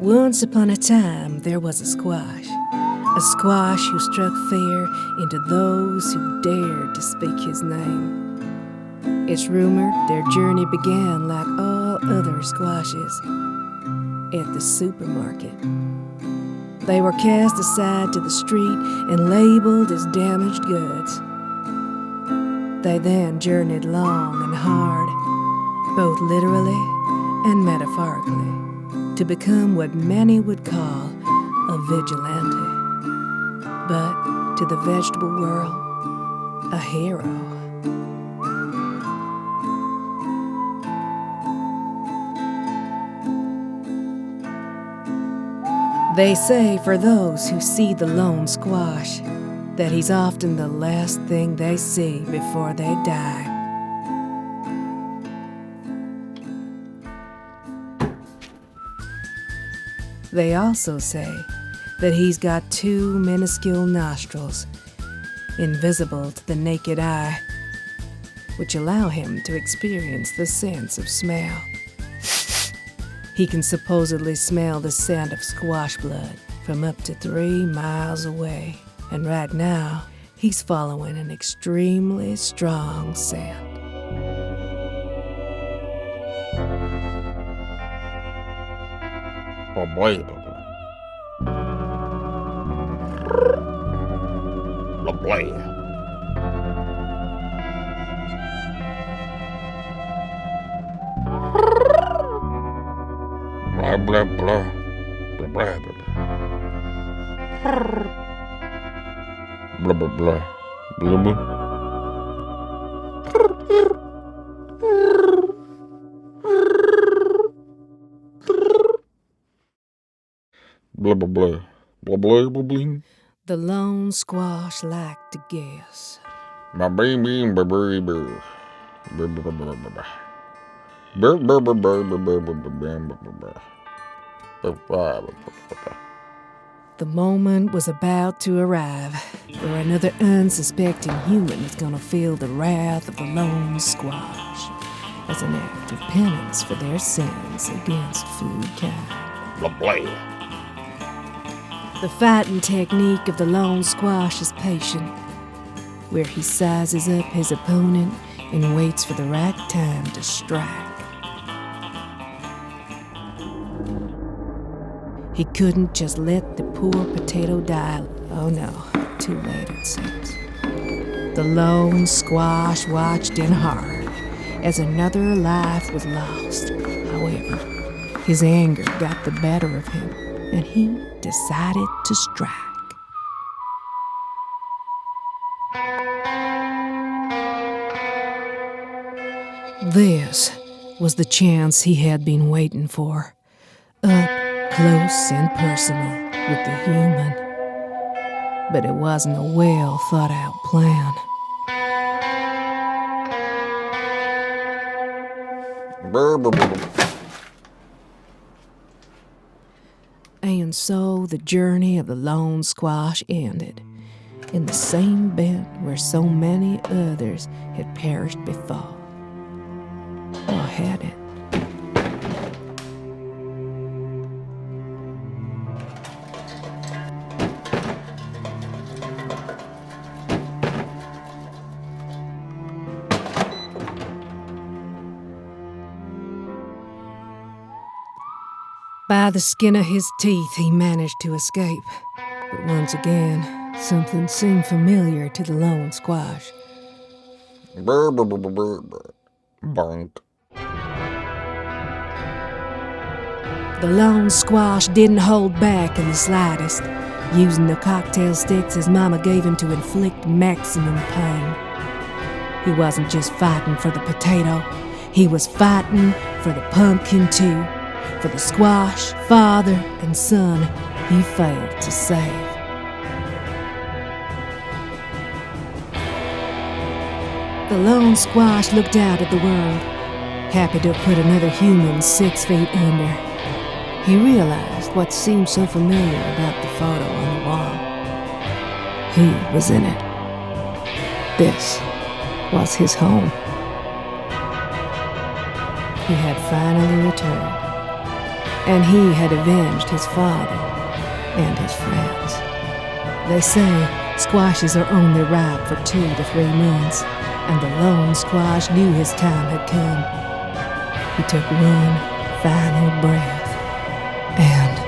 Once upon a time, there was a squash who struck fear into those who dared to speak his name. It's rumored their journey began like all other squashes, at the supermarket. They were cast aside to the street and labeled as damaged goods. They then journeyed long and hard, both literally and metaphorically, to become what many would call a vigilante, but to the vegetable world, a hero. They say for those who see the lone squash, that he's often the last thing they see before they die. They also say that he's got two minuscule nostrils, invisible to the naked eye, which allow him to experience the sense of smell. He can supposedly smell the scent of squash blood from up to 3 miles away, and right now, he's following an extremely strong scent. Oh boy. Oh boy. Blah blah blah. Blah blah blah. Blah blah blah. Blah blah. Blah blah blah. Blah blah blah bling. The lone squash liked to guess. My baby, baby, baby. The moment was about to arrive where another unsuspecting human is gonna feel the wrath of the lone squash as an act of penance for their sins against foodkind. The fighting technique of the lone squash is patient, where he sizes up his opponent and waits for the right time to strike. He couldn't just let the poor potato die. Oh no, too late it seems. The lone squash watched in horror as another life was lost. However, his anger got the better of him, and he decided to strike. This was the chance he had been waiting for. Up close and personal with the human. But it wasn't a well-thought-out plan. And so the journey of the lone squash ended in the same bend where so many others had perished before. Or had it? By the skin of his teeth, he managed to escape. But once again, something seemed familiar to the lone squash. Bonk. The lone squash didn't hold back in the slightest, using the cocktail sticks his mama gave him to inflict maximum pain. He wasn't just fighting for the potato, he was fighting for the pumpkin too, for the squash, father, and son he failed to save. The lone squash looked out at the world, happy to have put another human 6 feet under. He realized what seemed so familiar about the photo on the wall. He was in it. This was his home. He had finally returned. and he had avenged his father and his friends. They say squashes are only ripe for 2 to 3 months, and the lone squash knew his time had come. He took one final breath, and